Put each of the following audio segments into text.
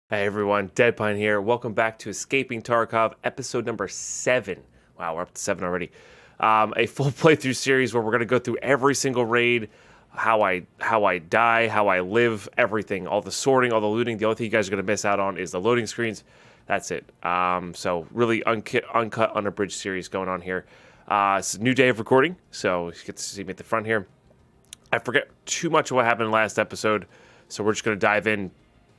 Hey everyone, Deadpine here. Welcome back to Escaping Tarkov, episode number 7. Wow, we're up to 7 already. A full playthrough series where we're going to go through every single raid, how I die, how I live, everything, all the sorting, all the looting. The only thing you guys are going to miss out on is the loading screens. That's it. So really uncut, unabridged series going on here. It's a new day of recording, so you get to see me at the front here. I forget too much of what happened in the last episode, so we're just going to dive in.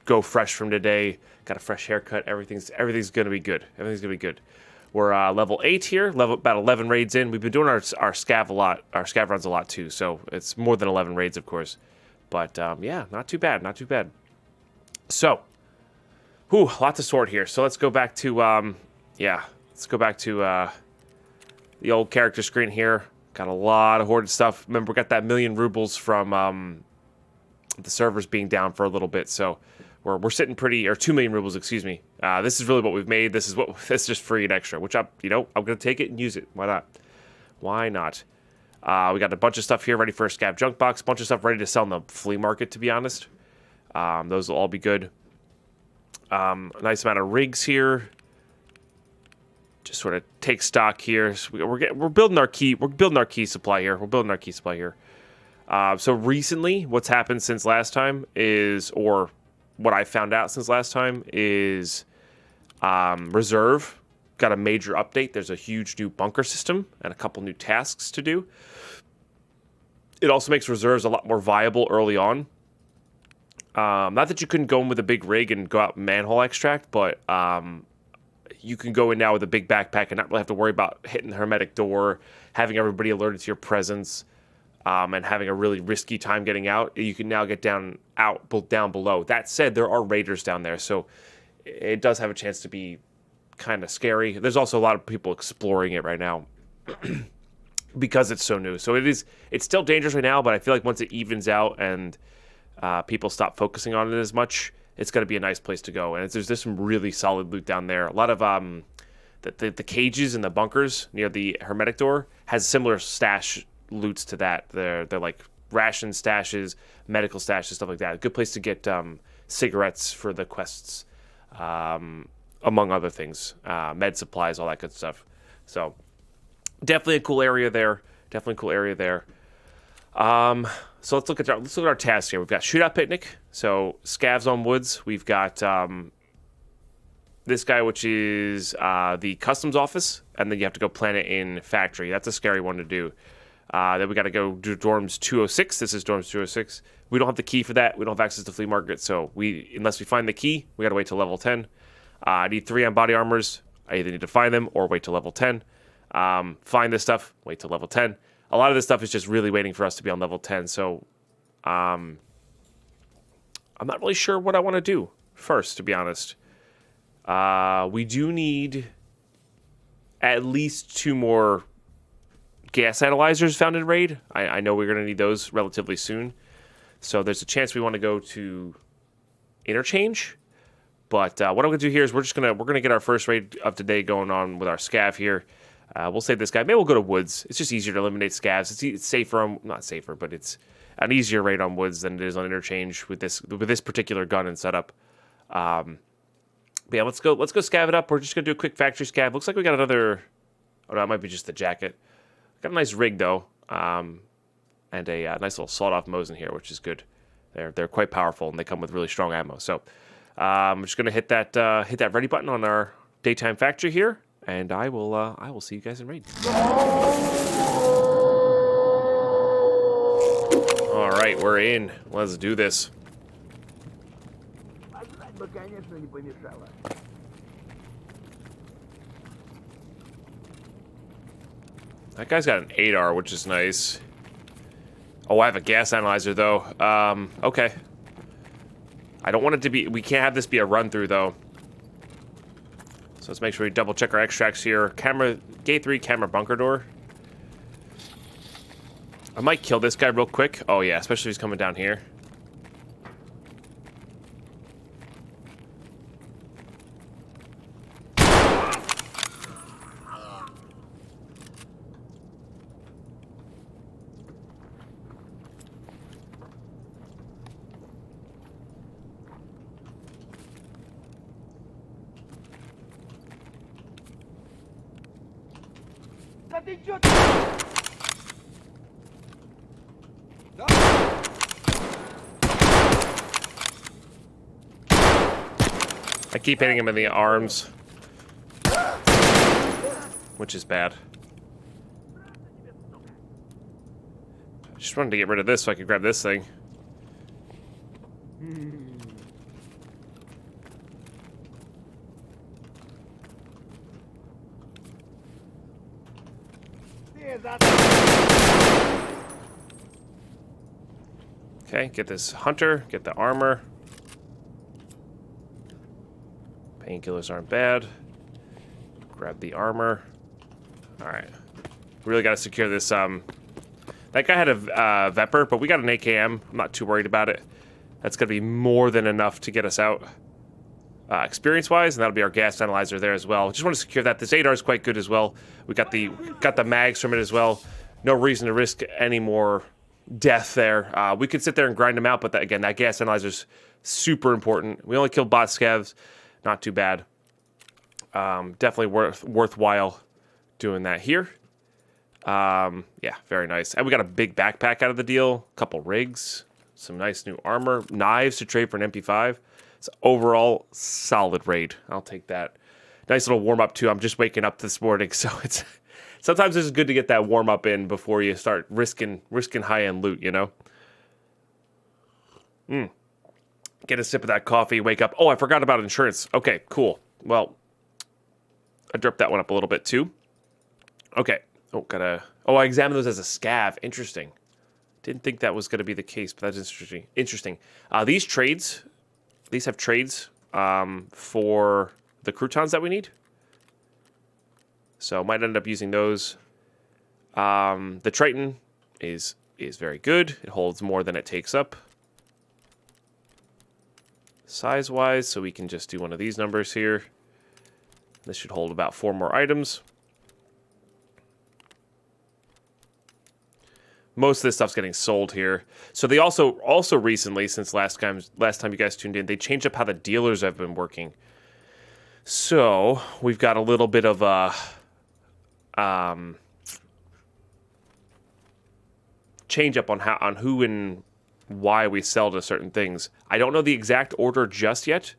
Go fresh from today. Got a fresh haircut. Everything's gonna be good. Everything's gonna be good. We're level 8 here. About 11 raids in. We've been doing our SCAV a lot. Our SCAV runs a lot too. So it's more than 11 raids, of course. But yeah, not too bad. Not too bad. So, a lot to sort here. So let's go back to let's go back to the old character screen here. Got a lot of hoarded stuff. Remember, we got that 1,000,000 rubles from the servers being down for a little bit. So we're sitting pretty, or 2,000,000 rubles, excuse me. This is really what we've made. This is just free and extra, which I'm gonna take it and use it. Why not? Why not? We got a bunch of stuff here ready for a SCAV junk box. A bunch of stuff ready to sell in the flea market, to be honest. Those will all be good. A nice amount of rigs here. Just sort of take stock here. So we're building our key. We're building our key supply here. So recently, what's happened since last time is, or what I found out since last time is, Reserve got a major update. There's a huge new bunker system and a couple new tasks to do. It also makes reserves a lot more viable early on. Not that you couldn't go in with a big rig and go out manhole extract, but you can go in now with a big backpack and not really have to worry about hitting the hermetic door, having everybody alerted to your presence. And having a really risky time getting out. You can now get down below. That said, there are raiders down there, so it does have a chance to be kind of scary. There's also a lot of people exploring it right now because it's so new. So it's still dangerous right now, but I feel like once it evens out and people stop focusing on it as much, it's going to be a nice place to go. And there's some really solid loot down there. A lot of the cages and the bunkers near the hermetic door has similar stash loots to that. They're like ration stashes, medical stashes, stuff like that. A good place to get cigarettes for the quests, among other things, med supplies, all that good stuff. So definitely a cool area there. So let's look at our tasks here. We've got shootout picnic, so scavs on woods. We've got this guy, which is the customs office, and then you have to go plant it in factory. That's a scary one to do. Then we got to go do dorms 206. This is dorms 206. We don't have the key for that. We don't have access to flea market, so unless we find the key, we got to wait till level 10. I need 3 on body armors. I either need to find them or wait till level 10. Find this stuff, wait till level 10. A lot of this stuff is just really waiting for us to be on level 10, so I'm not really sure what I want to do first, to be honest. We do need at least 2 more gas analyzers found in raid. I know we're going to need those relatively soon. So there's a chance we want to go to interchange. But what I'm going to do here is we're going to get our first raid of today going on with our SCAV here. We'll save this guy. Maybe we'll go to woods. It's just easier to eliminate scavs. It's safer, not safer, but it's an easier raid on woods than it is on interchange with this particular gun and setup. But yeah, let's go scav it up. We're just going to do a quick factory scav. Looks like we got another. Oh no, it might be just the jacket. Got a nice rig though, and a nice little sawed-off Mosin here, which is good. They're quite powerful and they come with really strong ammo. So I'm just gonna hit that ready button on our daytime factory here, and I will see you guys in raid. All right, we're in. Let's do this. That guy's got an 8R, which is nice. Oh, I have a gas analyzer, though. Okay. I don't want it to be... We can't have this be a run-through, though. So let's make sure we double-check our extracts here. Gate 3, camera bunker door. I might kill this guy real quick. Oh, yeah, especially if he's coming down here. I keep hitting him in the arms, which is bad. I just wanted to get rid of this so I could grab this thing. Okay, get this hunter, get the armor. Painkillers aren't bad. Grab the armor. Alright. Really got to secure this. That guy had a Vepr, but we got an AKM. I'm not too worried about it. That's going to be more than enough to get us out. Experience-wise, and that'll be our gas analyzer there as well. Just want to secure that. This 8R is quite good as well. We got the mags from it as well. No reason to risk any more death there. We could sit there and grind them out, but again, that gas analyzer is super important. We only killed bot scavs. Not too bad. Definitely worthwhile doing that here. Yeah, very nice. And we got a big backpack out of the deal. A couple rigs. Some nice new armor. Knives to trade for an MP5. It's overall solid raid. I'll take that. Nice little warm-up too. I'm just waking up this morning, so it's sometimes it's good to get that warm-up in before you start risking high-end loot, you know? Get a sip of that coffee, wake up. Oh, I forgot about insurance. Okay, cool. Well, I dropped that one up a little bit too. Okay. I examined those as a SCAV. Interesting. Didn't think that was going to be the case, but that's interesting. These have trades for the croutons that we need. So might end up using those. The Triton is very good. It holds more than it takes up. Size-wise, so we can just do one of these numbers here. This should hold about 4 more items. Most of this stuff's getting sold here. So they also recently, since last time you guys tuned in, they changed up how the dealers have been working. So we've got a little bit of a change up on who and why we sell to certain things. I don't know the exact order just yet,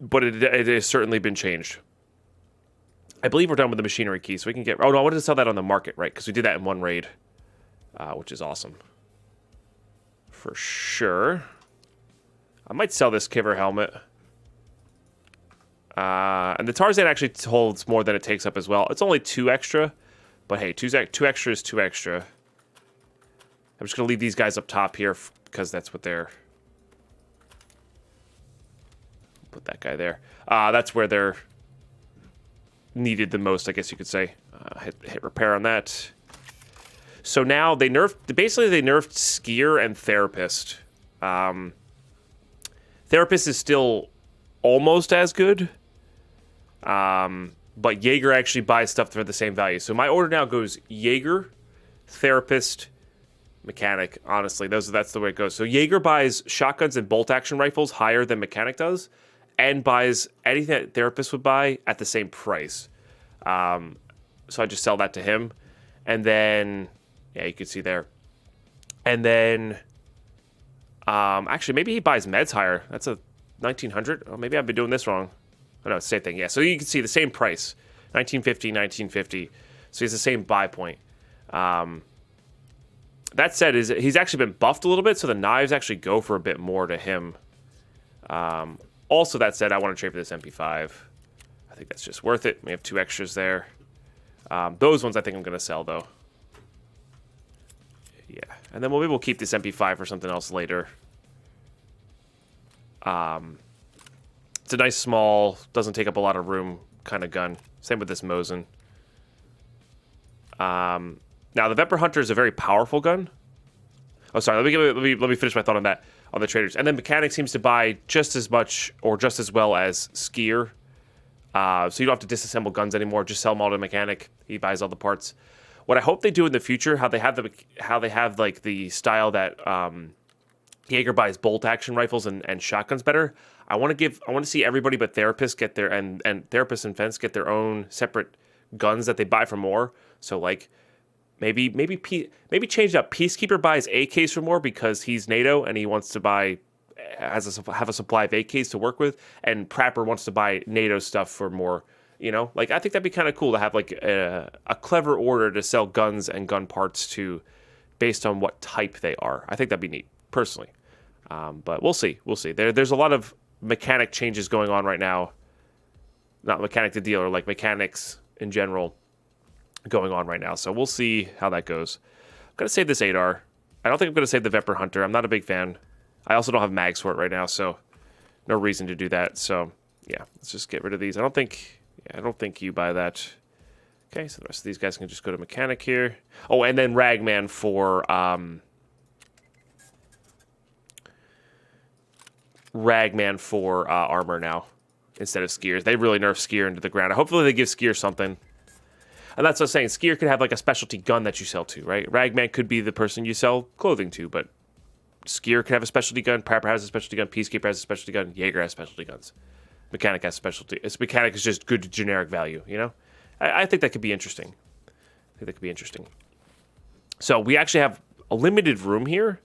but it has certainly been changed. I believe we're done with the machinery key, so we can get... Oh, no, I wanted to sell that on the market, right? Because we did that in one raid, which is awesome. For sure. I might sell this Kiver helmet. And the Tarzan actually holds more than it takes up as well. It's only 2 extra, but hey, 2 extra is 2 extra. I'm just going to leave these guys up top here because that's what they're... Put that guy there. That's where they're needed the most, I guess you could say. Hit repair on that. So now they nerfed Skier and Therapist. Therapist is still almost as good. But Jaeger actually buys stuff for the same value. So my order now goes Jaeger, Therapist, Mechanic. Honestly, that's the way it goes. So Jaeger buys shotguns and bolt action rifles higher than Mechanic does, and buys anything that Therapist would buy at the same price. So I just sell that to him, and then yeah, you can see there. And then actually maybe he buys meds higher. That's a 1900. Oh, maybe I've been doing this wrong. Oh no, it's the same thing. Yeah, so you can see the same price, 1950. So he's the same buy point. That said, he's actually been buffed a little bit, so the knives actually go for a bit more to him. Also, that said, I want to trade for this MP5. I think that's just worth it. We have 2 extras there. Those ones I think I'm going to sell, though. Yeah, and then maybe we'll keep this MP5 for something else later. It's a nice, small, doesn't take up a lot of room kind of gun. Same with this Mosin. Now, the Vepr Hunter is a very powerful gun. Oh, sorry. Let me finish my thought on that, on the traders. And then Mechanic seems to buy just as much or just as well as Skier. So you don't have to disassemble guns anymore. Just sell them all to Mechanic. He buys all the parts. What I hope they do in the future, how they have like the style that Jaeger buys bolt action rifles and shotguns better. I want to see everybody but Therapist get their and Therapist and Fence get their own separate guns that they buy for more. So like maybe change it up. Peacekeeper buys AKs for more because he's NATO and he wants to have a supply of AKs to work with, and Prapper wants to buy NATO stuff for more. You know, like I think that'd be kind of cool to have like a clever order to sell guns and gun parts to, based on what type they are. I think that'd be neat, personally. But we'll see. We'll see. There's a lot of mechanic changes going on right now. Not mechanic to dealer, like mechanics in general going on right now. So we'll see how that goes. I'm going to save this 8R. I don't think I'm going to save the Vepr Hunter. I'm not a big fan. I also don't have mags for it right now, so no reason to do that. So yeah, let's just get rid of these. I don't think you buy that. Okay, so the rest of these guys can just go to mechanic here. Oh, and then Ragman for armor now instead of Skiers. They really nerf Skier into the ground. Hopefully they give Skier something. And that's what I'm saying. Skier could have like a specialty gun that you sell to, right? Ragman could be the person you sell clothing to, but Skier could have a specialty gun. Prapper has a specialty gun. Peacekeeper has a specialty gun. Jaeger has specialty guns. Mechanic has specialty. Mechanic is just good generic value, you know? I think that could be interesting. So we actually have a limited room here.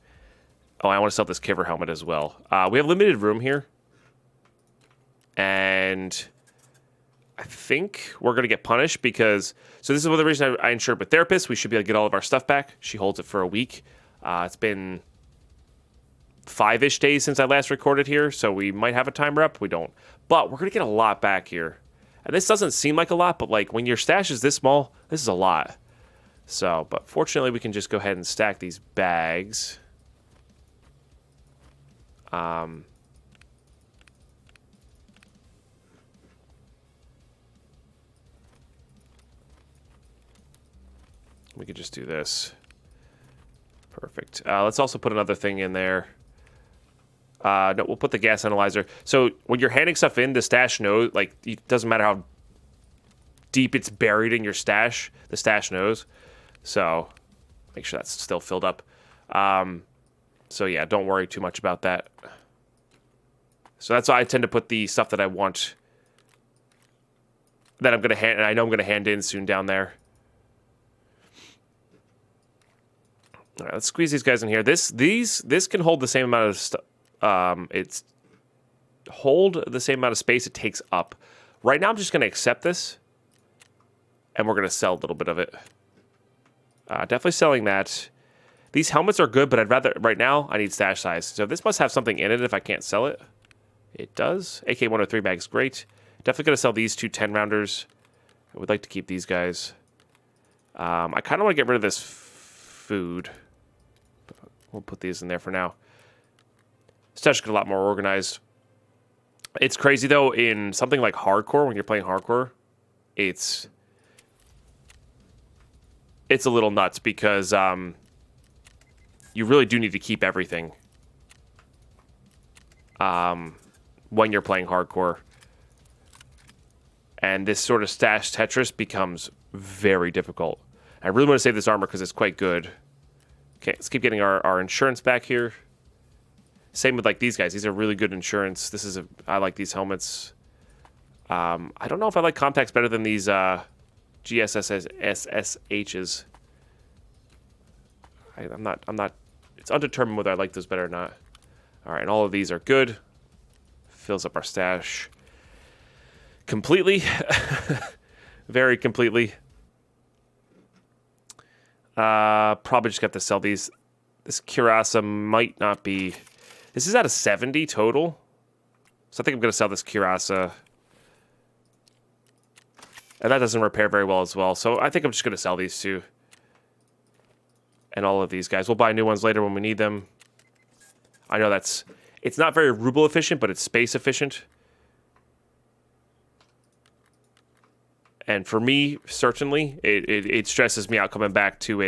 Oh, I want to sell this Kiver helmet as well. We have limited room here. And I think we're going to get punished because... So this is one of the reasons I insured with Therapist. We should be able to get all of our stuff back. She holds it for a week. It's been 5-ish days since I last recorded here, so we might have a timer up. We don't. But we're going to get a lot back here. And this doesn't seem like a lot, but like when your stash is this small, this is a lot. So, but fortunately we can just go ahead and stack these bags. We could just do this. Perfect. Let's also put another thing in there. No, we'll put the gas analyzer. So when you're handing stuff in, the stash knows, like, it doesn't matter how deep it's buried in your stash, the stash knows. So make sure that's still filled up. So yeah, don't worry too much about that. So that's why I tend to put the stuff that I want, that I'm going to hand, and I know I'm going to hand in soon down there. All right, let's squeeze these guys in here. This can hold the same amount of stuff. It's hold the same amount of space it takes up. Right now, I'm just going to accept this, and we're going to sell a little bit of it. Definitely selling that. These helmets are good, but I'd rather, right now, I need stash size. So this must have something in it if I can't sell it. It does. AK-103 bag's great. Definitely going to sell these two 10-rounders. I would like to keep these guys. I kind of want to get rid of this food. We'll put these in there for now. Stash get a lot more organized. It's crazy, though, in something like hardcore, when you're playing hardcore, it's a little nuts because you really do need to keep everything when you're playing hardcore. And this sort of stash Tetris becomes very difficult. I really want to save this armor because it's quite good. Okay, let's keep getting our insurance back here. Same with like these guys. These are really good insurance. I like these helmets. I don't know if I like compacts better than these GSSHs. I'm not. It's undetermined whether I like those better or not. All right, and all of these are good. Fills up our stash completely, very completely. Probably just got to sell these. This Cuirassier might not be. This is at a 70 total, so I think I'm going to sell this Cuirassier. And that doesn't repair very well as well, so I think I'm just going to sell these two. And all of these guys. We'll buy new ones later when we need them. I know it's not very ruble efficient, but it's space efficient. And for me, certainly, it stresses me out coming back to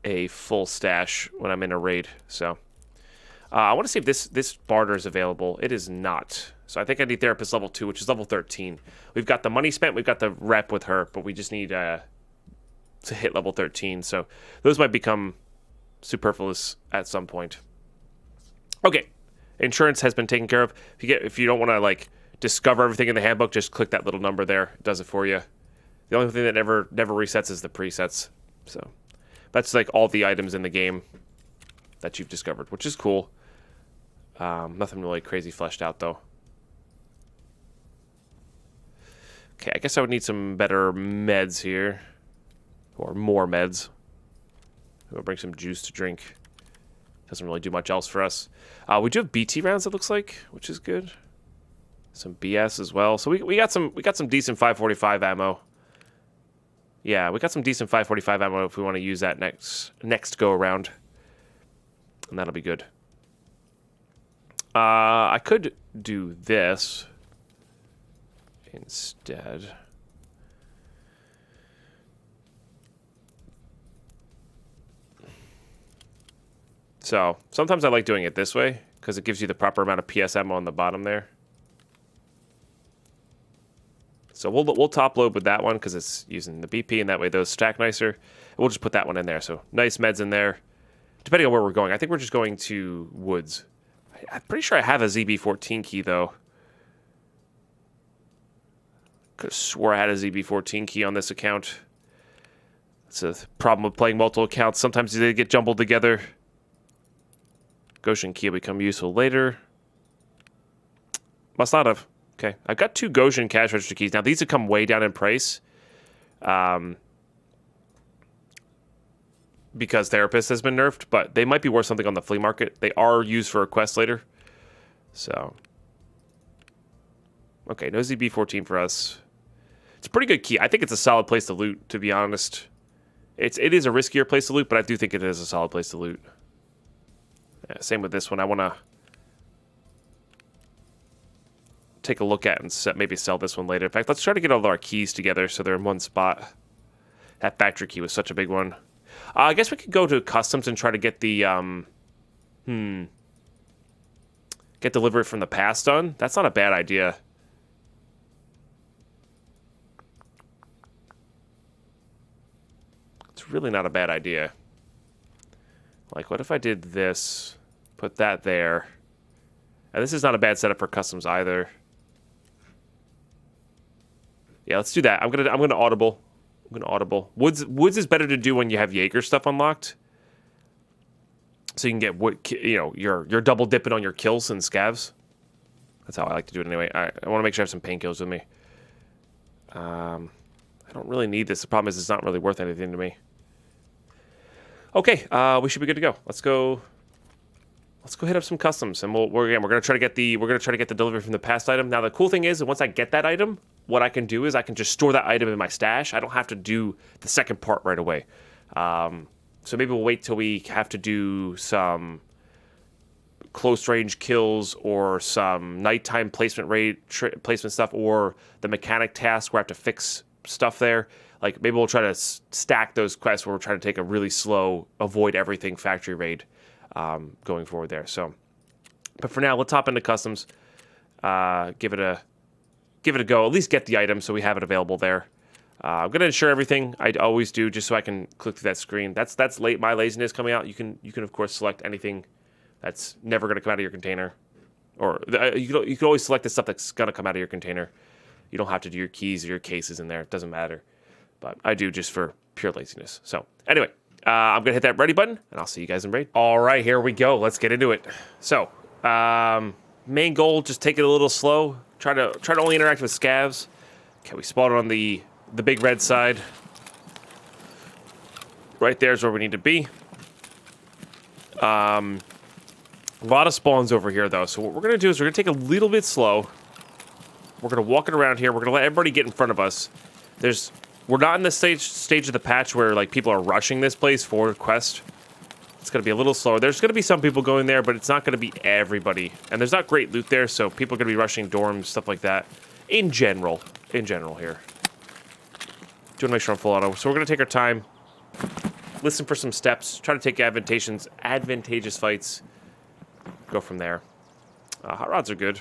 a full stash when I'm in a raid. So I want to see if this barter is available. It is not. So I think I need Therapist level 2, which is level 13. We've got the money spent. We've got the rep with her, but we just need to hit level 13. So those might become superfluous at some point. Okay. Insurance has been taken care of. If you don't want to like discover everything in the handbook, just click that little number there. It does it for you. The only thing that never resets is the presets. So that's like all the items in the game that you've discovered, which is cool. Nothing really crazy fleshed out, though. Okay, I guess I would need some better meds here. Or more meds. We'll bring some juice to drink. Doesn't really do much else for us. We do have BT rounds, it looks like, which is good. Some BS as well. So we got some decent 545 ammo. Yeah, we got some decent 545 ammo if we want to use that next go around. And that'll be good. I could do this instead. So sometimes I like doing it this way because it gives you the proper amount of PS ammo on the bottom there. So we'll top load with that one because it's using the BP, and that way those stack nicer. And we'll just put that one in there. So nice meds in there. Depending on where we're going, I think we're just going to woods. I'm pretty sure I have a ZB14 key though. Could have swore I had a ZB14 key on this account. It's a problem with playing multiple accounts. Sometimes they get jumbled together. Goshen key will become useful later. Must not have. Okay, I've got 2 Goshen cash register keys. Now, these have come way down in price. Because Therapist has been nerfed, but they might be worth something on the flea market. They are used for a quest later. So. Okay, no ZB14 for us. It's a pretty good key. I think it's a solid place to loot, to be honest. It is a riskier place to loot, but I do think it is a solid place to loot. Yeah, same with this one. I want to take a look at and maybe sell this one later. In fact, let's try to get all of our keys together so they're in one spot. That factory key was such a big one. I guess we could go to customs and try to get the get delivery from the past done. That's not a bad idea. It's really not a bad idea. Like, what if I did this, put that there, and this is not a bad setup for customs either. Yeah, let's do that. I'm gonna audible. Woods is better to do when you have Jaeger stuff unlocked, so you can get you're double dipping on your kills and scavs. That's how I like to do it anyway. All right, I want to make sure I have some painkillers with me. I don't really need this. The problem is it's not really worth anything to me. Okay, we should be good to go. Let's go hit up some customs, and we're gonna try to get the delivery from the past item. Now the cool thing is that once I get that item, what I can do is I can just store that item in my stash. I don't have to do the second part right away. So maybe we'll wait till we have to do some close range kills or some nighttime placement stuff, or the mechanic task where I have to fix stuff there. Like, maybe we'll try to stack those quests where we're trying to take a really slow, avoid everything factory raid going forward there. So, but for now, let's hop into customs. Give it a go. At least get the item so we have it available there. I'm gonna ensure everything. I always do, just so I can click through that screen. That's my laziness coming out. You can of course select anything that's never gonna come out of your container, or you can always select the stuff that's gonna come out of your container. You don't have to do your keys or your cases in there. It doesn't matter. But I do just for pure laziness. So anyway, I'm gonna hit that ready button, and I'll see you guys in raid. All right, here we go. Let's get into it. So main goal: just take it a little slow. Try to only interact with scavs. Okay, we spawned on the big red side. Right there's where we need to be. A lot of spawns over here though. So what we're gonna do is we're gonna take a little bit slow. We're gonna walk it around here. We're gonna let everybody get in front of us. We're not in the stage of the patch where like people are rushing this place for quest. It's gonna be a little slower. There's gonna be some people going there, but it's not gonna be everybody. And there's not great loot there, so people are gonna be rushing dorms, stuff like that. In general here. Do want to make sure I'm full auto. So we're gonna take our time, listen for some steps, try to take advantageous fights, go from there. Hot rods are good.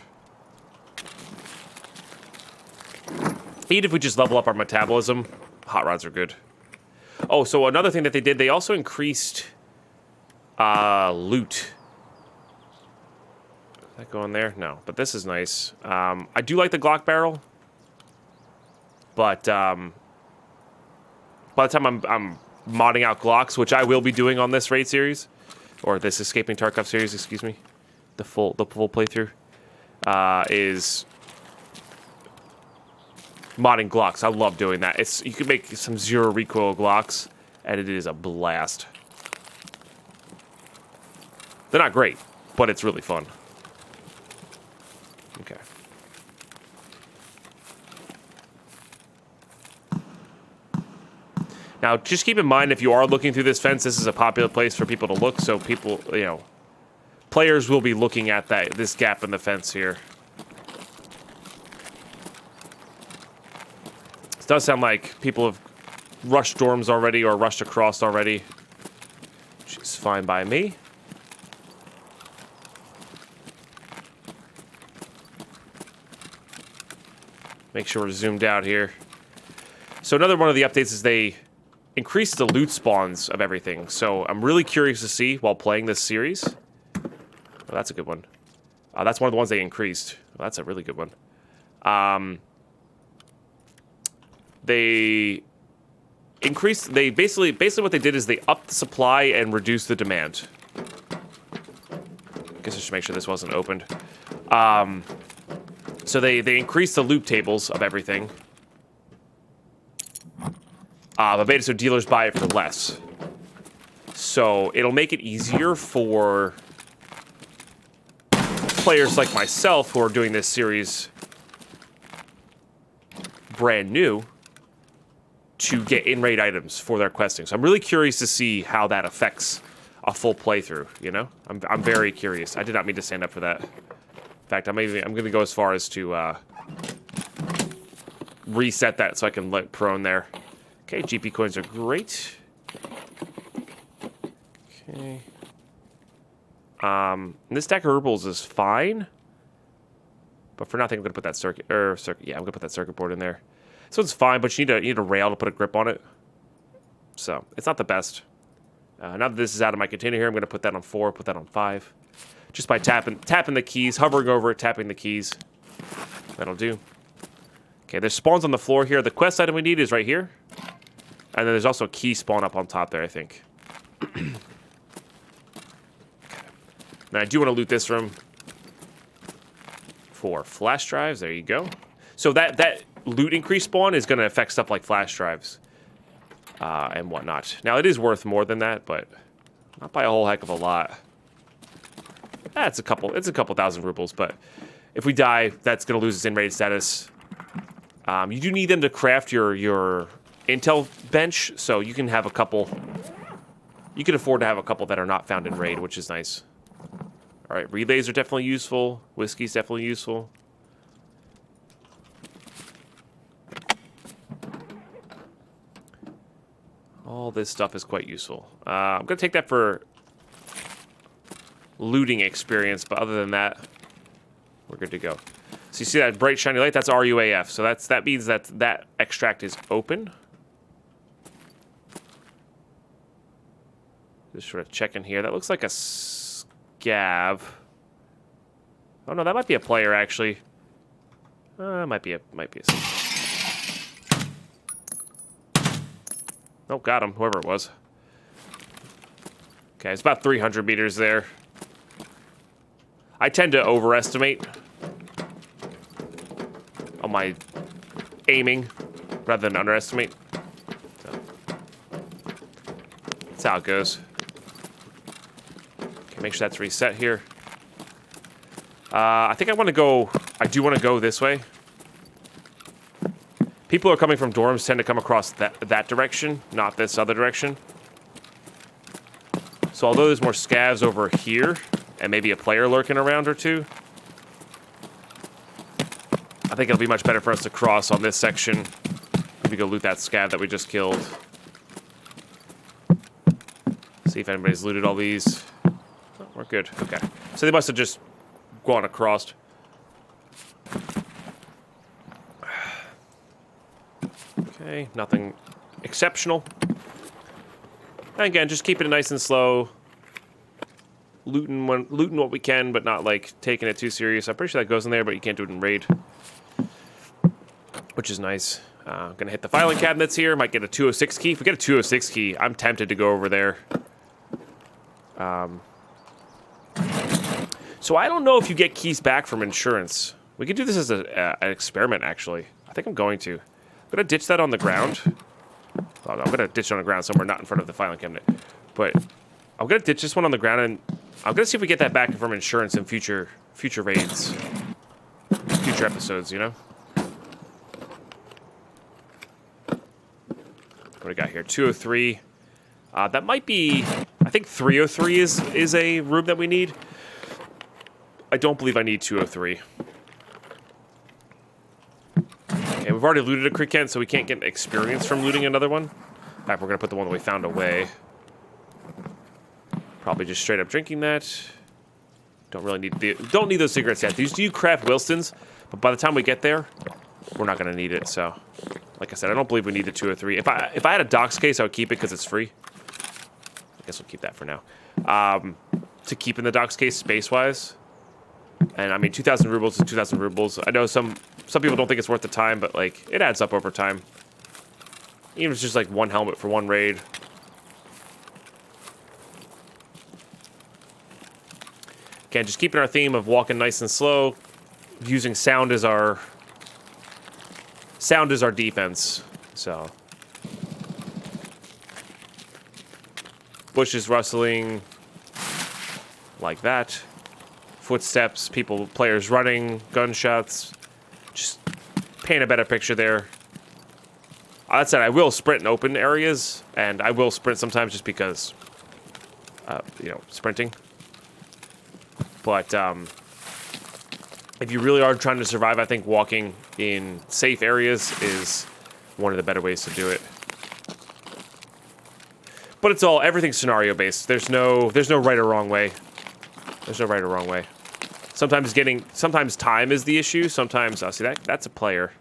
Even if we just level up our metabolism, hot rods are good. Oh, so another thing that they did, they also increased loot. that go in there? No, but this is nice. I do like the Glock barrel, but by the time I'm modding out Glocks, which I will be doing on this raid series, or this Escaping Tarkov series, excuse me, the full playthrough, is modding Glocks. I love doing that. You can make some zero recoil Glocks, and it is a blast. They're not great, but it's really fun. Okay. Now, just keep in mind, if you are looking through this fence, this is a popular place for people to look, so people, you know, players will be looking at this gap in the fence here. It does sound like people have rushed dorms already or rushed across already, which is fine by me. Make sure we're zoomed out here. So another one of the updates is they increased the loot spawns of everything. So I'm really curious to see while playing this series. Oh, that's a good one. That's one of the ones they increased. Oh, that's a really good one. They increased. They basically what they did is they upped the supply and reduced the demand. I guess I should make sure this wasn't opened. So they increased the loot tables of everything. But made it so dealers buy it for less. So it'll make it easier for players like myself who are doing this series brand new to get in-raid items for their questing. So I'm really curious to see how that affects a full playthrough, you know? I'm very curious. I did not mean to stand up for that. In fact, I'm going to go as far as to reset that so I can let prone there. Okay, GP coins are great. Okay. This stack of herbals is fine. But for nothing, I'm going to put that circuit. Yeah, I'm going to put that circuit board in there. This one's fine, but you need a rail to put a grip on it. So, it's not the best. Now that this is out of my container here, I'm going to put that on 4, put that on 5. Just by tapping the keys, hovering over it, tapping the keys. That'll do. Okay, there's spawns on the floor here. The quest item we need is right here. And then there's also a key spawn up on top there, I think. Okay. Now, I do want to loot this room for flash drives. There you go. So that loot increase spawn is going to affect stuff like flash drives and whatnot. Now, it is worth more than that, but not by a whole heck of a lot. It's a couple thousand rubles, but if we die, that's going to lose its in-raid status. You do need them to craft your intel bench, so you can have a couple. You can afford to have a couple that are not found in raid, which is nice. All right, relays are definitely useful. Whiskey's definitely useful. All this stuff is quite useful. I'm going to take that for looting experience, but other than that, we're good to go. So you see that bright shiny light? That's RUAF. So that means that extract is open. Just sort of checking here. That looks like a SCAV. Oh no, that might be a player actually. Might be a. Oh, got him. Whoever it was. Okay, it's about 300 meters there. I tend to overestimate on my aiming rather than underestimate. So, that's how it goes. Okay, make sure that's reset here. I think I do want to go this way. People who are coming from dorms tend to come across that direction, not this other direction. So although there's more scavs over here, and maybe a player lurking around or two, I think it'll be much better for us to cross on this section. Maybe go loot that scav that we just killed. See if anybody's looted all these. Oh, we're good. Okay. So they must have just gone across. Okay, nothing exceptional. And again, just keeping it nice and slow. looting what we can, but not like taking it too serious. I'm pretty sure that goes in there, but you can't do it in raid, which is nice. I'm gonna hit the filing cabinets here. Might get a 206 key. If we get a 206 key, I'm tempted to go over there. So I don't know if you get keys back from insurance. We could do this as an experiment, actually. I think I'm going to. I'm gonna ditch that on the ground. Oh, no, I'm gonna ditch it on the ground somewhere, not in front of the filing cabinet. But I'm gonna ditch this one on the ground, and I'm gonna see if we get that back from insurance in future raids, future episodes. You know. What do we got here? 203. That might be. I think 303 is a room that we need. I don't believe I need 203. And we've already looted a quick can, so we can't get experience from looting another one. In fact, we're gonna put the one that we found away. Probably just straight up drinking that. Don't need those cigarettes yet. These do craft Wilsons, but by the time we get there, we're not gonna need it. So, like I said, I don't believe we need the 203. If I had a docs case, I would keep it because it's free. I guess we'll keep that for now. To keep in the docs case space-wise. And I mean, 2,000 rubles is 2,000 rubles. I know some people don't think it's worth the time, but like it adds up over time. Even if it's just like one helmet for one raid. Again, just keeping our theme of walking nice and slow, using sound as our defense. So bushes rustling like that. Footsteps, players running, gunshots. Just paint a better picture there. That said, I will sprint in open areas, and I will sprint sometimes just because, sprinting. But if you really are trying to survive, I think walking in safe areas is one of the better ways to do it. But everything's scenario based. There's no right or wrong way. There's no right or wrong way. Sometimes time is the issue. Sometimes, see that's a player.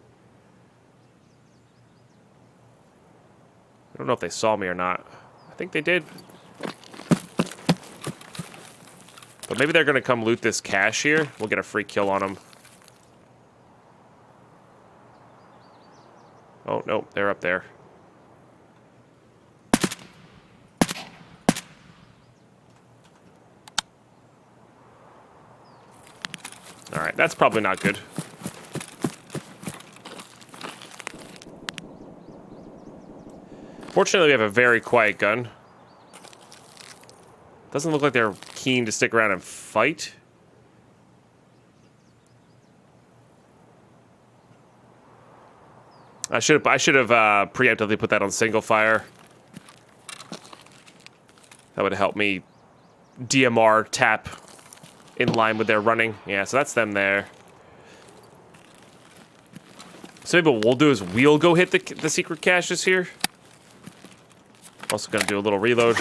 I don't know if they saw me or not. I think they did. But maybe they're gonna come loot this cache here. We'll get a free kill on them. Oh, no, they're up there. Alright, that's probably not good. Fortunately, we have a very quiet gun. Doesn't look like they're keen to stick around and fight. I should have preemptively put that on single fire. That would help me DMR tap in line with their running. Yeah, so that's them there. So maybe what we'll do is we'll go hit the secret caches here. Also gonna do a little reload.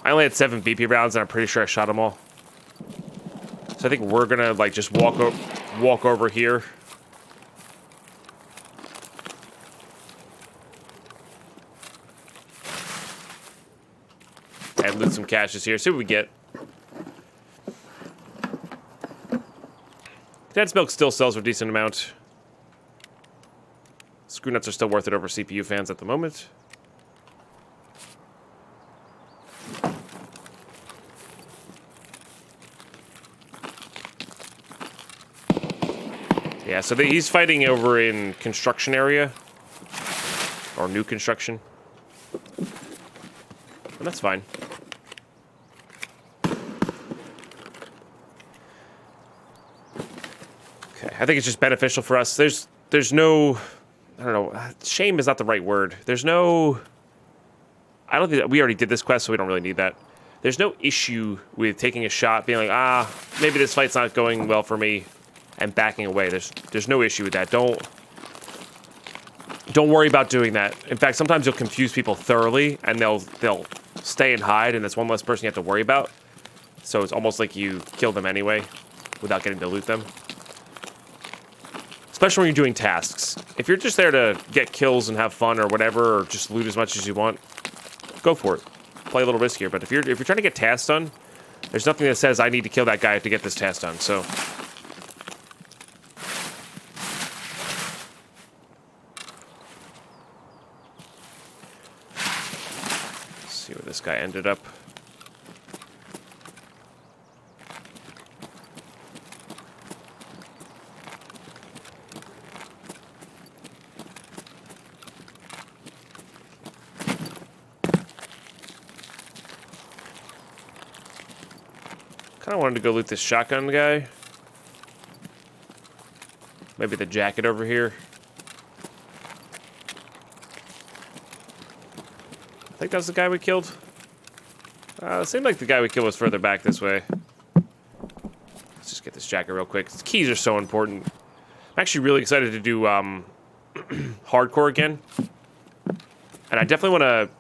I only had 7 BP rounds, and I'm pretty sure I shot them all. So I think we're gonna like just walk over here. And loot some caches here. See what we get. Condensed milk still sells for a decent amount. Screw nuts are still worth it over CPU fans at the moment. Yeah, so he's fighting over in construction area. Or new construction. And that's fine. Okay, I think it's just beneficial for us. There's no... I don't know. Shame is not the right word. There's no... I don't think that we already did this quest, so we don't really need that. There's no issue with taking a shot, being like, maybe this fight's not going well for me, and backing away. There's no issue with that. Don't worry about doing that. In fact, sometimes you'll confuse people thoroughly, and they'll stay and hide, and that's one less person you have to worry about. So it's almost like you kill them anyway, without getting to loot them. Especially when you're doing tasks. If you're just there to get kills and have fun or whatever, or just loot as much as you want, go for it. Play a little riskier. But if you're trying to get tasks done, There's nothing that says I need to kill that guy to get this task done, so... Let's see where this guy ended up. Kind of wanted to go loot this shotgun guy. Maybe the jacket over here. I think that's the guy we killed. It seemed like the guy we killed was further back this way. Let's just get this jacket real quick. These keys are so important. I'm actually really excited to do hardcore again. And I definitely want to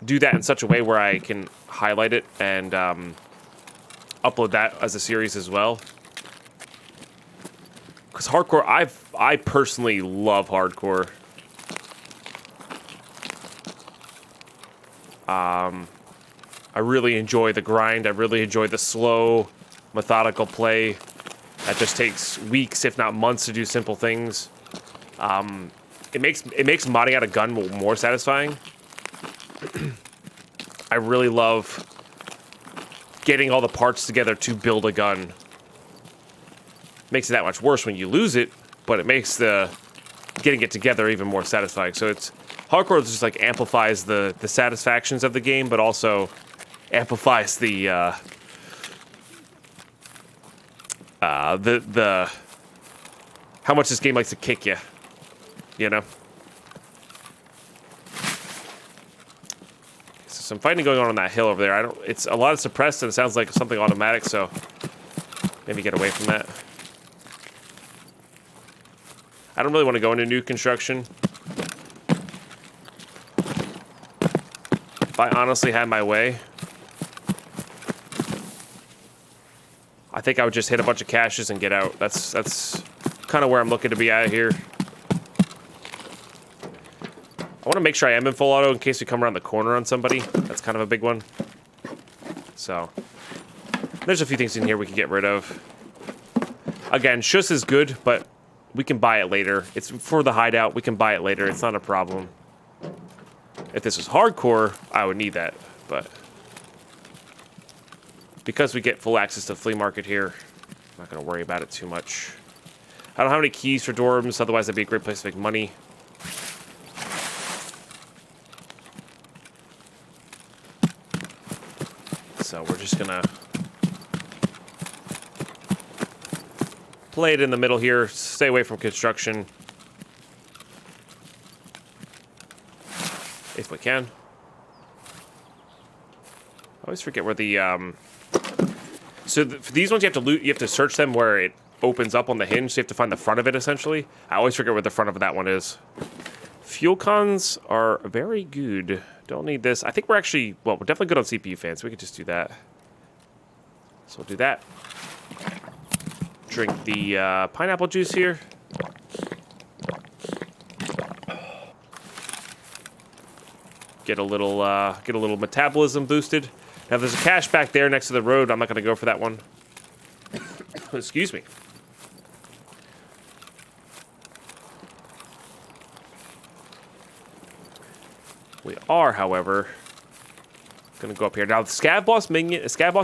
do that in such a way where I can highlight it and upload that as a series as well. Because hardcore, I personally love hardcore. I really enjoy the grind. I really enjoy the slow, methodical play that just takes weeks, if not months, to do simple things. It makes modding out a gun more satisfying. I really love getting all the parts together to build a gun. Makes it that much worse when you lose it, but it makes the getting it together even more satisfying. So it's hardcore just like amplifies the satisfactions of the game, but also amplifies the how much this game likes to kick you, you know. Some fighting going on that hill over there. It's a lot of suppressed and it sounds like something automatic, so maybe get away from that. I don't really want to go into new construction. If I honestly had my way, I think I would just hit a bunch of caches and get out. That's kind of where I'm looking to be at here. I want to make sure I am in full auto in case we come around the corner on somebody. That's kind of a big one. So, there's a few things in here we can get rid of. Again, Shush is good, but we can buy it later. It's for the hideout. We can buy it later. It's not a problem. If this was hardcore, I would need that. But because we get full access to flea market here, I'm not going to worry about it too much. I don't have any keys for dorms. Otherwise, that'd be a great place to make money. So we're just gonna play it in the middle here, stay away from construction if we can. I always forget where the for these ones you have to loot, you have to search them where it opens up on the hinge, so you have to find the front of it essentially. I always forget where the front of that one is. Fuel cons are very good. Don't need this. I think we're actually, well, we're definitely good on CPU fans, so we could just do that. So we'll do that. Drink the pineapple juice here. Get a little metabolism boosted. Now there's a cache back there next to the road. I'm not going to go for that one. Excuse me. We are, however, going to go up here. Now, the SCAV boss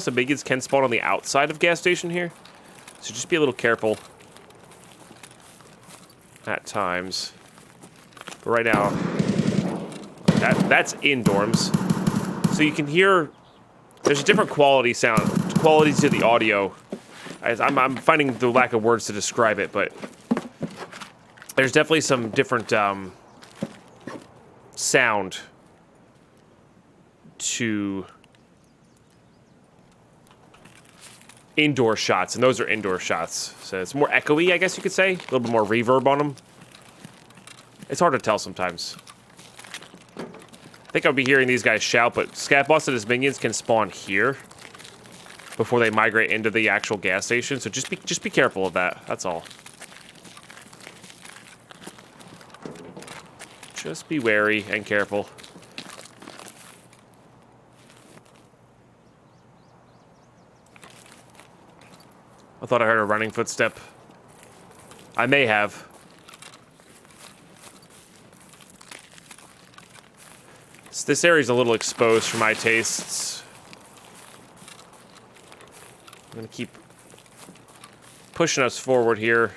and minions can spawn on the outside of gas station here. So just be a little careful at times. But right now, that's in dorms. So you can hear there's a different qualities to the audio. I'm finding the lack of words to describe it, but there's definitely some different sound to indoor shots, and those are indoor shots. So it's more echoey, I guess you could say. A little bit more reverb on them. It's hard to tell sometimes. I think I'll be hearing these guys shout, but Scat Boss and his minions can spawn here before they migrate into the actual gas station. So just be careful of that. That's all. Just be wary and careful. I thought I heard a running footstep. I may have. So this area's a little exposed for my tastes. I'm gonna keep pushing us forward here.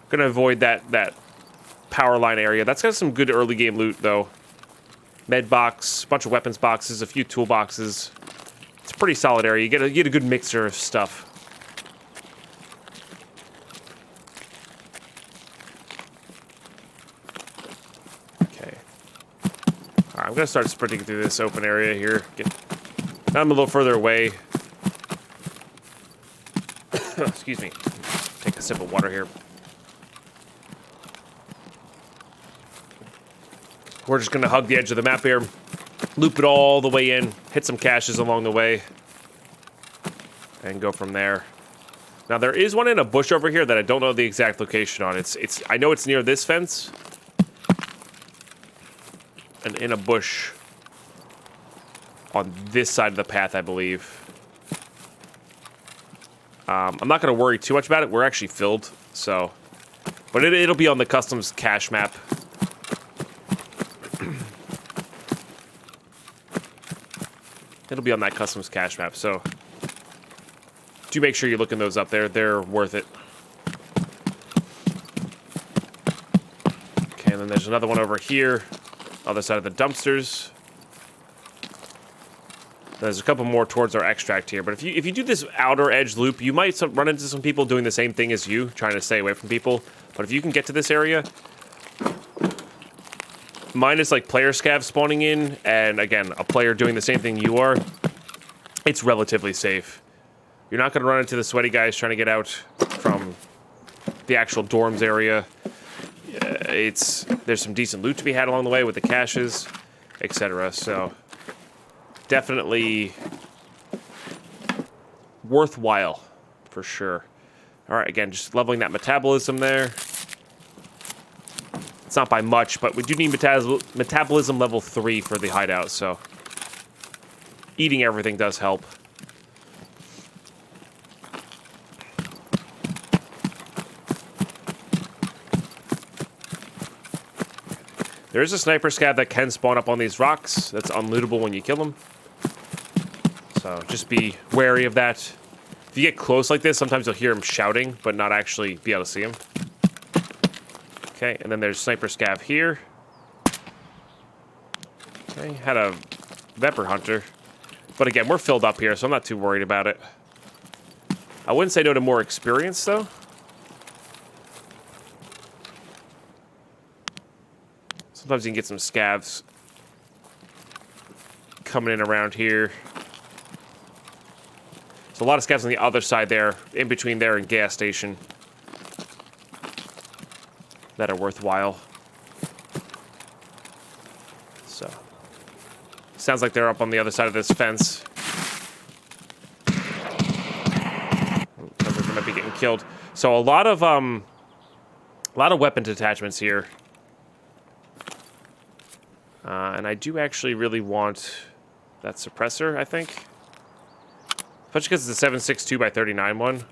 Gonna avoid that power line area. That's got some good early game loot though. Med box, bunch of weapons boxes, a few tool boxes. It's a pretty solid area. You get a good mixture of stuff. Okay. All right, I'm gonna start sprinting through this open area here. Now I'm a little further away. Excuse me. Take a sip of water here. We're just gonna hug the edge of the map here, loop it all the way in, hit some caches along the way, and go from there. Now there is one in a bush over here that I don't know the exact location on. I know it's near this fence, and in a bush on this side of the path, I believe. I'm not gonna worry too much about it. We're actually filled, so, but it'll be on the customs cache map. It'll be on that customs cache map, so do make sure you're looking those up there. They're worth it. Okay, and then there's another one over here, other side of the dumpsters. There's a couple more towards our extract here, but if you do this outer edge loop, you might run into some people doing the same thing as you, trying to stay away from people. But if you can get to this area, minus like player SCAV spawning in, and again, a player doing the same thing you are, it's relatively safe. You're not going to run into the sweaty guys trying to get out from the actual dorms area. There's some decent loot to be had along the way with the caches, etc. So definitely worthwhile for sure. All right, again, just leveling that metabolism there. It's not by much, but we do need metabolism level 3 for the hideout, so eating everything does help. There is a sniper SCAV that can spawn up on these rocks. That's unlootable when you kill them. So just be wary of that. If you get close like this, sometimes you'll hear him shouting, but not actually be able to see him. Okay, and then there's sniper SCAV here. Okay, had a Vepr hunter. But again, we're filled up here, so I'm not too worried about it. I wouldn't say no to more experience, though. Sometimes you can get some SCAVs coming in around here. So a lot of SCAVs on the other side there, in between there and gas station, that are worthwhile. So, sounds like they're up on the other side of this fence. Sounds like they might be getting killed. So a lot of weapon detachments here. And I do actually really want that suppressor, I think. Especially because it's a 7.62x39 one.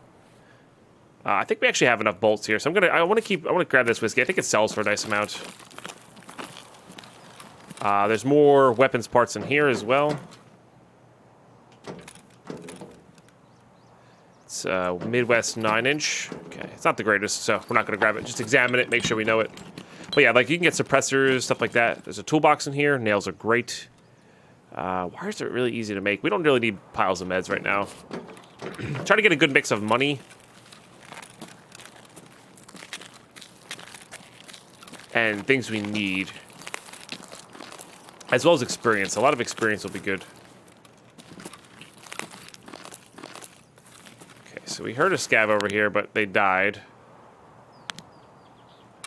I think we actually have enough bolts here, so I want to grab this whiskey. I think it sells for a nice amount. There's more weapons parts in here as well. It's Midwest 9-inch. Okay, it's not the greatest, so we're not going to grab it. Just examine it, make sure we know it. But yeah, like you can get suppressors, stuff like that. There's a toolbox in here. Nails are great. Wires are really easy to make. We don't really need piles of meds right now. Try to get a good mix of money and things we need, as well as experience. A lot of experience will be good. Okay, so we heard a SCAV over here, but they died.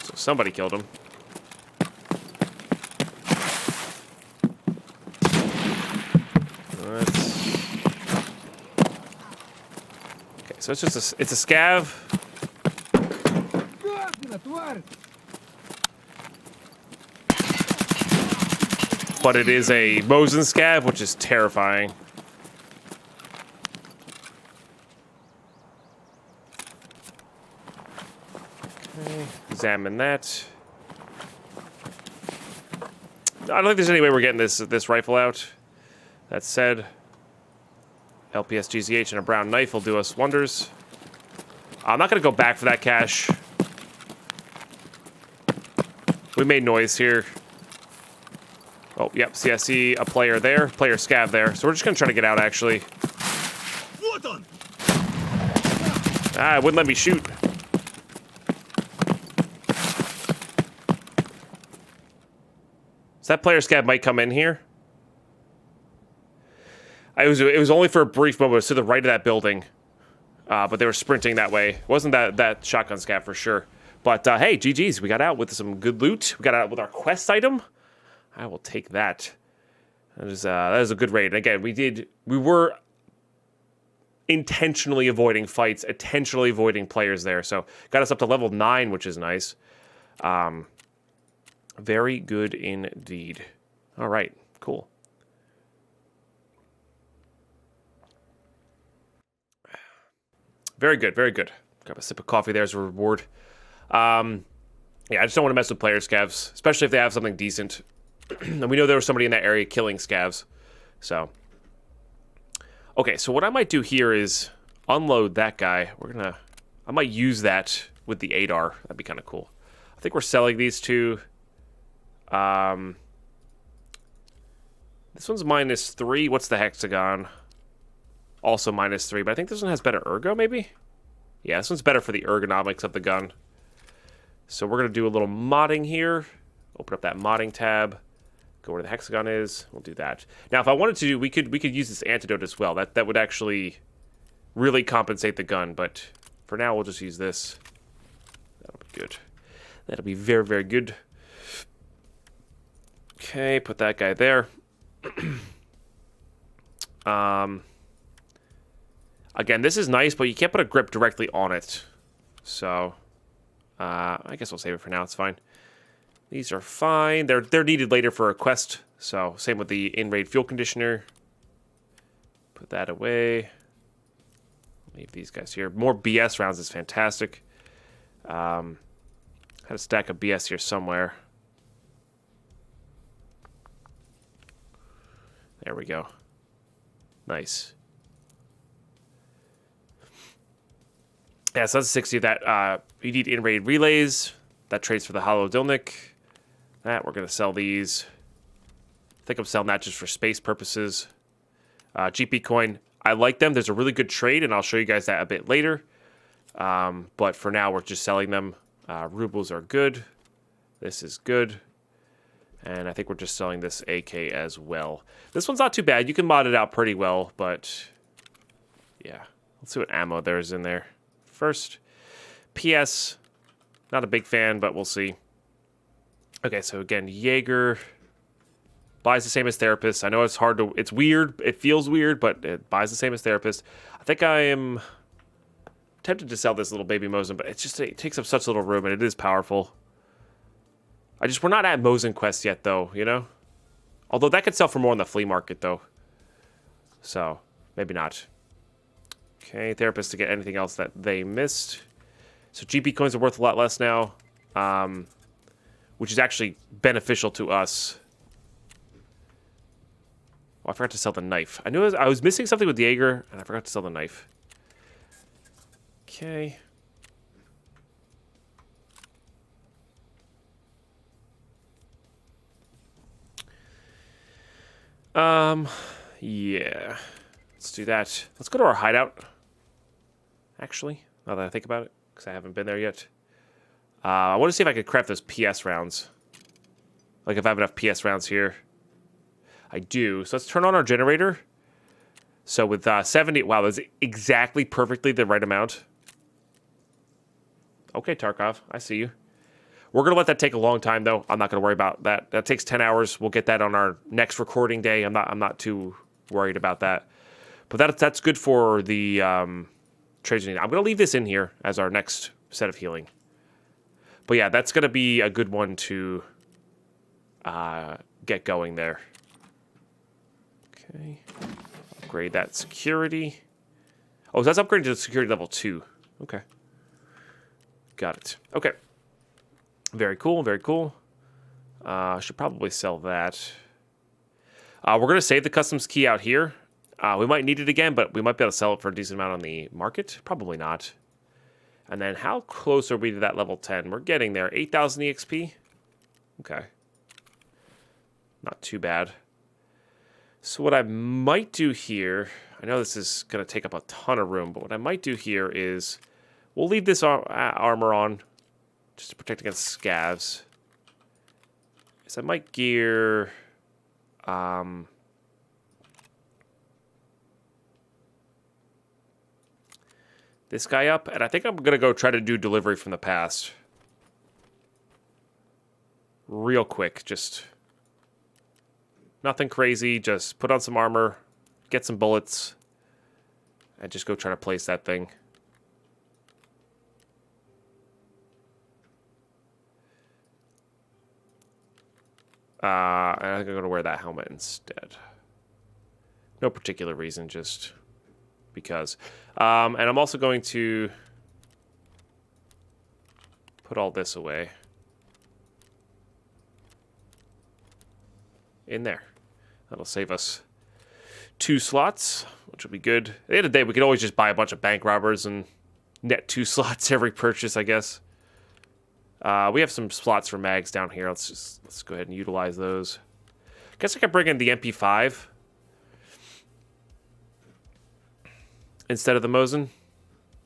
So somebody killed him. Okay, so it's just it's a SCAV. But it is a Mosin SCAV, which is terrifying. Okay, examine that. I don't think there's any way we're getting this rifle out. That said, LPS GZH and a brown knife will do us wonders. I'm not going to go back for that cache. We made noise here. Oh, yep. See, I see a player there. Player SCAV there. So we're just going to try to get out, actually. Ah, it wouldn't let me shoot. So that player SCAV might come in here. It was only for a brief moment. It was to the right of that building. But they were sprinting that way. It wasn't that shotgun SCAV for sure. But hey, GG's. We got out with some good loot. We got out with our quest item. I will take that. That is a good raid. Again, we were intentionally avoiding fights, intentionally avoiding players there. So got us up to level 9, which is nice. Very good indeed. All right, cool. Very good, very good. Grab a sip of coffee there as a reward. Yeah, I just don't want to mess with player scavs, especially if they have something decent. And we know there was somebody in that area killing scavs. So, okay, so what I might do here is unload that guy. I might use that with the ADAR. That'd be kind of cool. I think we're selling these two. This one's -3. What's the hexagon? Also -3, but I think this one has better ergo, maybe? Yeah, this one's better for the ergonomics of the gun. So we're going to do a little modding here. Open up that modding tab. Go where the hexagon is. We'll do that. Now, if I wanted to, we could use this antidote as well. That would actually really compensate the gun, but for now, we'll just use this. That'll be good. That'll be very, very good. Okay, put that guy there. Again, this is nice, but you can't put a grip directly on it. So, I guess we'll save it for now. It's fine. These are fine. They're needed later for a quest. So, same with the in-raid fuel conditioner. Put that away. Leave these guys here. More BS rounds is fantastic. Had a stack of BS here somewhere. There we go. Nice. Yeah, so that's 60 of that. You need in-raid relays. That trades for the hollow Dilnik. That, we're going to sell these. I think I'm selling that just for space purposes. GP coin, I like them. There's a really good trade, and I'll show you guys that a bit later. But for now, we're just selling them. Rubles are good. This is good. And I think we're just selling this AK as well. This one's not too bad. You can mod it out pretty well, but yeah. Let's see what ammo there is in there. First, PS, not a big fan, but we'll see. Okay, so again, Jaeger buys the same as Therapist. I know it's hard to, it's weird, it feels weird, but it buys the same as Therapist. I think I am tempted to sell this little baby Mosin, but it takes up such little room, and it is powerful. We're not at Mosin Quest yet, though, you know? Although that could sell for more on the flea market, though. So, maybe not. Okay, Therapist to get anything else that they missed. So GP coins are worth a lot less now, which is actually beneficial to us. Oh, I forgot to sell the knife. I knew I was missing something with Jaeger, and I forgot to sell the knife. Okay. Yeah. Let's do that. Let's go to our hideout. Actually, now that I think about it, because I haven't been there yet. I want to see if I could craft those PS rounds. Like if I have enough PS rounds here. I do. So let's turn on our generator. So with 70, wow, that's exactly perfectly the right amount. Okay, Tarkov, I see you. We're going to let that take a long time, though. I'm not going to worry about that. That takes 10 hours. We'll get that on our next recording day. I'm not too worried about that. But that's good for the trades. I'm going to leave this in here as our next set of healing. But yeah, that's going to be a good one to get going there. Okay. Upgrade that security. Oh, so that's upgraded to security level 2. Okay. Got it. Okay. Very cool, very cool. I should probably sell that. We're going to save the customs key out here. We might need it again, but we might be able to sell it for a decent amount on the market. Probably not. And then how close are we to that level 10? We're getting there. 8,000 EXP. Okay. Not too bad. So what I might do here, I know this is going to take up a ton of room, but what I might do here is we'll leave this armor on just to protect against scavs. So I might gear... this guy up, and I think I'm gonna go try to do delivery from the past. Real quick, just nothing crazy, just put on some armor, get some bullets, and just go try to place that thing. And I think I'm gonna wear that helmet instead. No particular reason, just because. And I'm also going to put all this away in there. That'll save us 2 slots, which will be good. At the end of the day, we could always just buy a bunch of bank robbers and net 2 slots every purchase, I guess. We have some slots for mags down here. Let's go ahead and utilize those. I guess I could bring in the MP5 instead of the Mosin.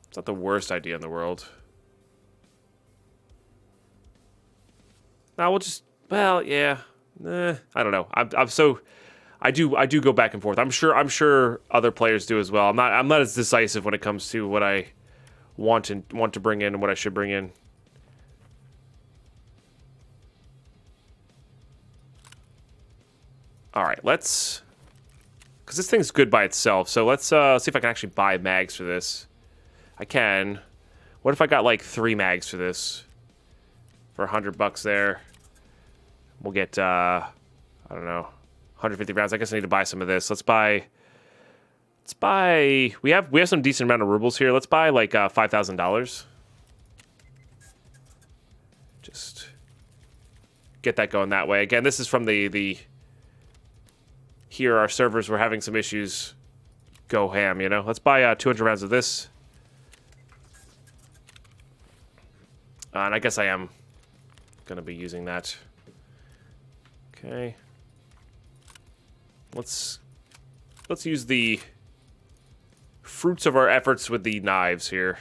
It's not the worst idea in the world. Now we'll just, well, yeah. I don't know. I do go back and forth. I'm sure other players do as well. I'm not as decisive when it comes to what I want to bring in and what I should bring in. All right, because this thing's good by itself. So let's see if I can actually buy mags for this. I can. What if I got like 3 mags for this? For $100 there. We'll get, I don't know, 150 rounds. I guess I need to buy some of this. Let's buy, we have some decent amount of rubles here. Let's buy like $5,000. Just get that going that way. Again, this is from the here our servers were having some issues go ham, you know. Let's buy 200 rounds of this. And I guess I am going to be using that. Okay. Let's use the fruits of our efforts with the knives here.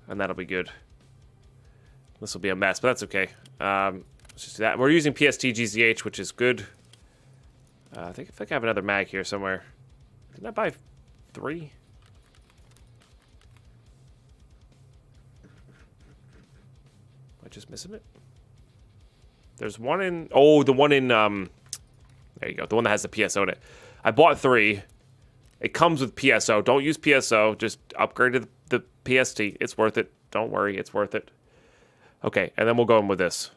And that'll be good. This will be a mess, but that's okay. Let's just do that. We're using PST GZH, which is good. I think I have another mag here somewhere. Didn't I buy 3? Am I just missing it? There's one in... Oh, the one in... there you go. The one that has the PSO in it. I bought 3. It comes with PSO. Don't use PSO. Just upgrade to the PST. It's worth it. Don't worry. It's worth it. Okay, and then we'll go in with this.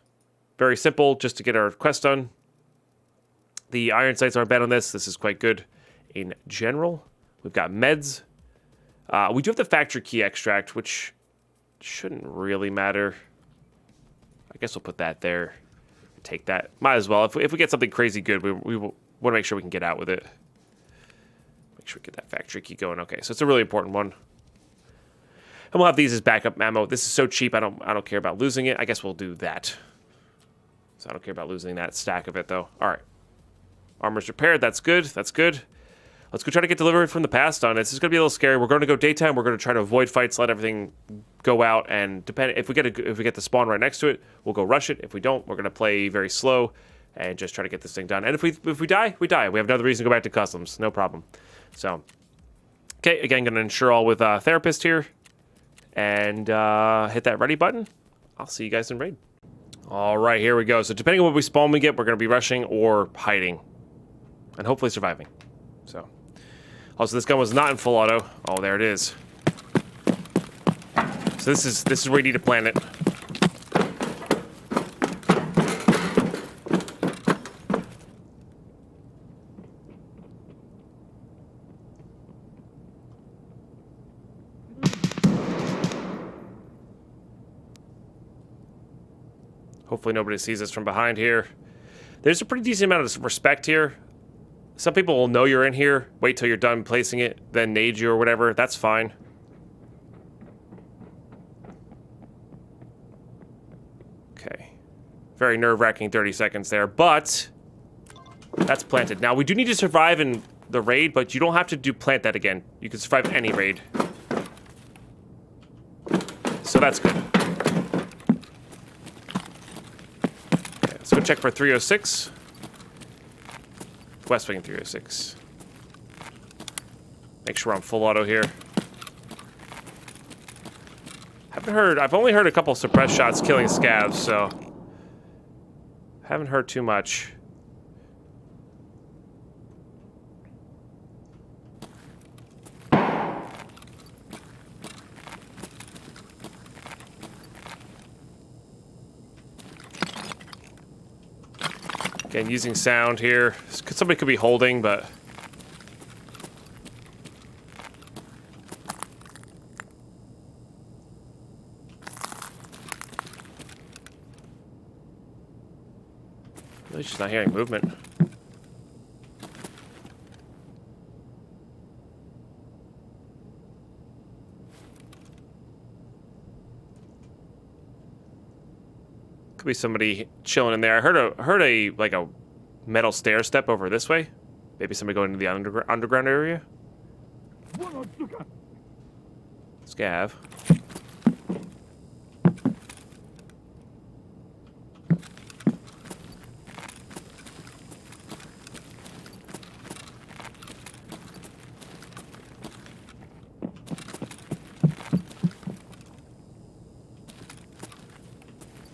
Very simple, just to get our quest done. The iron sights aren't bad on this. This is quite good in general. We've got meds. We do have the factory key extract, which shouldn't really matter. I guess we'll put that there. Take that. Might as well. If we get something crazy good, we want to make sure we can get out with it. Make sure we get that factory key going. Okay, so it's a really important one. And we'll have these as backup ammo. This is so cheap, I don't care about losing it. I guess we'll do that. So I don't care about losing that stack of it, though. All right. Armor's repaired. That's good. That's good. Let's go try to get delivery from the past on. This is going to be a little scary. We're going to go daytime. We're going to try to avoid fights, let everything go out, and if we get the spawn right next to it, we'll go rush it. If we don't, we're going to play very slow and just try to get this thing done. And if we die, we die. We have another reason to go back to customs. No problem. So, okay, again, going to ensure all with therapist here. And hit that ready button. I'll see you guys in raid. All right, here we go. So depending on what we spawn we get, we're going to be rushing or hiding. And hopefully surviving. So, also this gun was not in full auto. Oh, there it is. So this is where you need to plan it. Hopefully nobody sees us from behind here. There's a pretty decent amount of respect here. Some people will know you're in here, wait till you're done placing it, then nade you or whatever. That's fine. Okay. Very nerve-wracking 30 seconds there, but that's planted. Now, we do need to survive in the raid, but you don't have to plant that again. You can survive any raid. So that's good. Okay, let's go check for 306. West Wing 306. Make sure we're on full auto here. I've only heard a couple suppressed shots killing scavs, so haven't heard too much. Again, using sound here. Somebody could be holding, but... Really just not hearing movement. Could be somebody chilling in there. I heard a like a metal stair step over this way. Maybe somebody going into the underground area. Scav.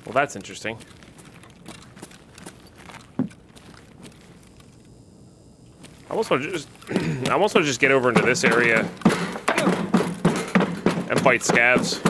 Well, that's interesting. I almost want to just get over into this area and fight scavs.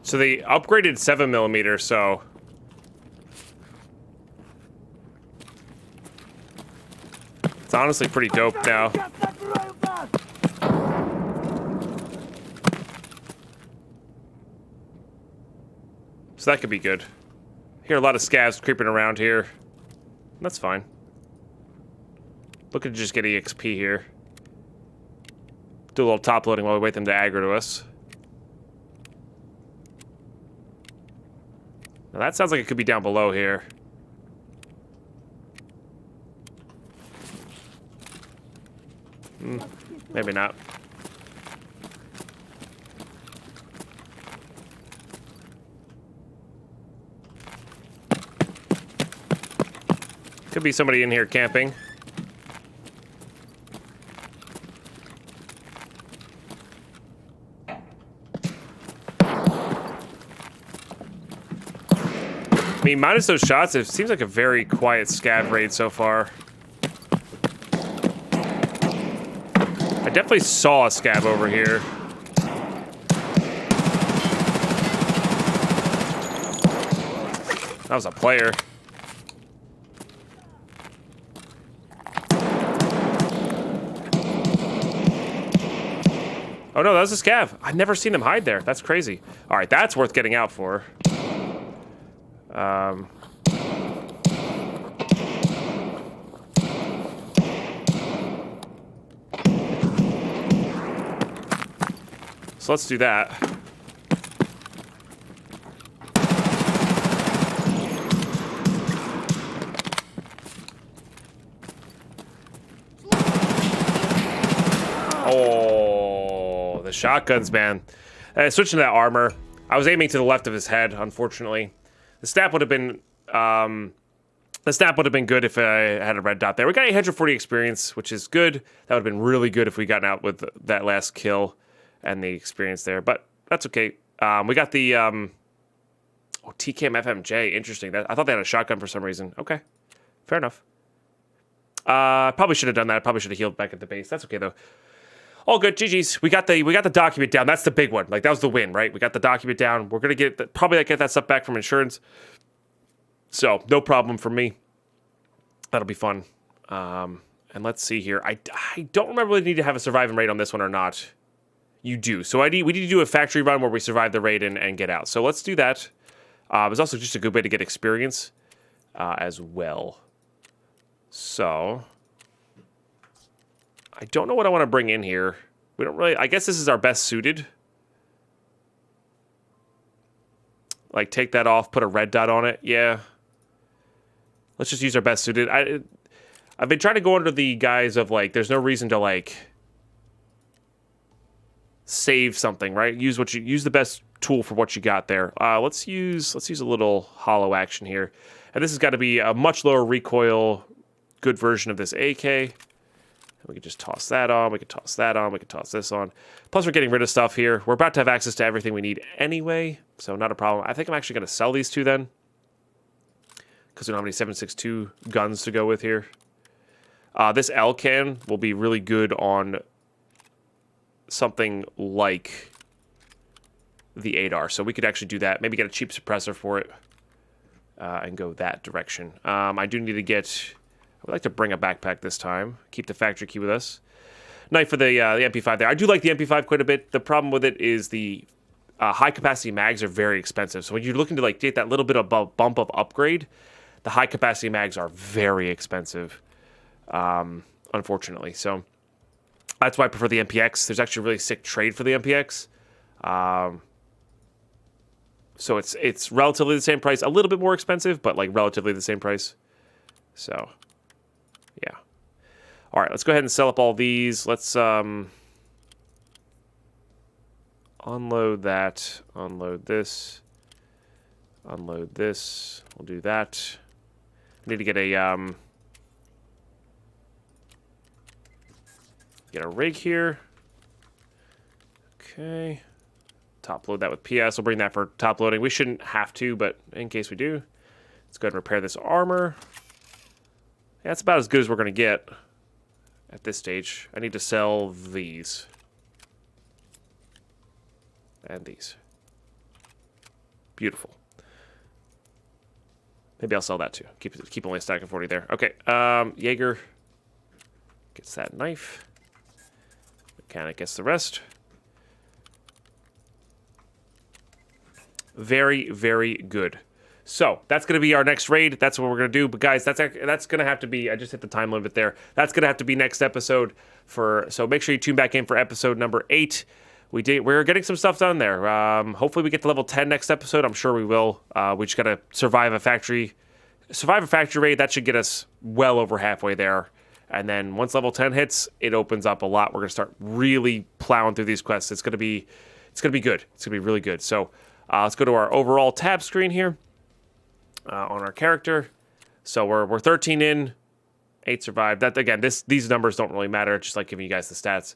So they upgraded 7mm, so it's honestly pretty dope now. So that could be good. Hear a lot of scavs creeping around here. That's fine. Looking to just get EXP here. Do a little top loading while we wait them to aggro to us. Now that sounds like it could be down below here. Maybe not. Could be somebody in here camping. I mean, minus those shots, it seems like a very quiet scav raid so far. I definitely saw a scav over here. That was a player. Oh no, that was a scav. I've never seen them hide there. That's crazy. All right, that's worth getting out for. So let's do that. Oh, the shotguns, man. Switching to that armor. I was aiming to the left of his head, unfortunately. The snap would have been good if I had a red dot there. We got 840 experience, which is good. That would have been really good if we gotten out with that last kill and the experience there, but that's okay. We got the TKM FMJ. Interesting. I thought they had a shotgun for some reason. Okay, fair enough. Probably should have done that. I probably should have healed back at the base. That's okay though. All good. GG's. We got the document down. That's the big one. Like that was the win, right? We got the document down. We're gonna probably get that stuff back from insurance. So no problem for me. That'll be fun. And let's see here. I don't remember whether we need to have a surviving raid on this one or not. You do. So we need to do a factory run where we survive the raid and get out. So let's do that. It's also just a good way to get experience as well. So I don't know what I want to bring in here. We don't really... I guess this is our best suited. Like, take that off, put a red dot on it. Yeah. Let's just use our best suited. I've been trying to go under the guise of, like, there's no reason to, like, save something, right? Use the best tool for what you got there. Let's use a little hollow action here. And this has got to be a much lower recoil, good version of this AK. We can just toss that on. We can toss that on. We can toss this on. Plus, we're getting rid of stuff here. We're about to have access to everything we need anyway, so not a problem. I think I'm actually going to sell these two then, because we don't have any 7.62 guns to go with here. This L-can will be really good on something like the 8R, so we could actually do that. Maybe get a cheap suppressor for it and go that direction. I do need to get... I would like to bring a backpack this time. Keep the factory key with us. Knife for the MP5 there. I do like the MP5 quite a bit. The problem with it is the high-capacity mags are very expensive. So when you're looking to like get that little bit of bump of upgrade, the high-capacity mags are very expensive, unfortunately. So that's why I prefer the MPX. There's actually a really sick trade for the MPX. So it's relatively the same price. A little bit more expensive, but like relatively the same price. So... yeah. All right, let's go ahead and sell up all these. Let's unload that, unload this, unload this. We'll do that. I need to get a rig here. Okay. Top load that with PS. We'll bring that for top loading. We shouldn't have to, but in case we do, let's go ahead and repair this armor. Yeah, that's about as good as we're going to get at this stage. I need to sell these. And these. Beautiful. Maybe I'll sell that too. Keep only a stack of 40 there. Okay, Jaeger gets that knife. Mechanic gets the rest. Very, very good. So that's going to be our next raid. That's what we're going to do. But guys, that's going to have to be, I just hit the time limit there. That's going to have to be next episode so make sure you tune back in for episode number 8. We're getting some stuff done there. Hopefully we get to level 10 next episode. I'm sure we will. We just got to survive a factory raid. That should get us well over halfway there. And then once level 10 hits, it opens up a lot. We're going to start really plowing through these quests. It's going to be good. It's going to be really good. So let's go to our overall tab screen here. On our character. So we're 13 in, 8 survived. That again, these numbers don't really matter. It's just like giving you guys the stats.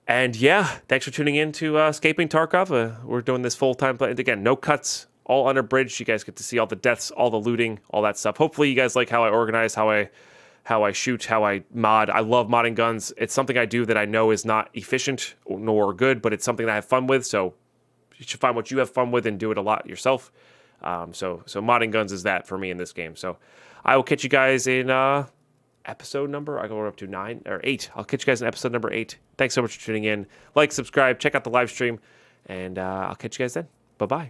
And yeah, thanks for tuning in to Escaping Tarkov. We're doing this full-time play. And again, no cuts, all unabridged. You guys get to see all the deaths, all the looting, all that stuff. Hopefully you guys like how I organize, how I shoot, how I mod. I love modding guns. It's something I do that I know is not efficient nor good, but it's something that I have fun with. So you should find what you have fun with and do it a lot yourself. So modding guns is that for me in this game. So I will catch you guys in episode number, I go up to 9 or 8. I'll catch you guys in episode number 8. Thanks so much for tuning in. Like, subscribe, check out the live stream, and I'll catch you guys then. Bye-bye.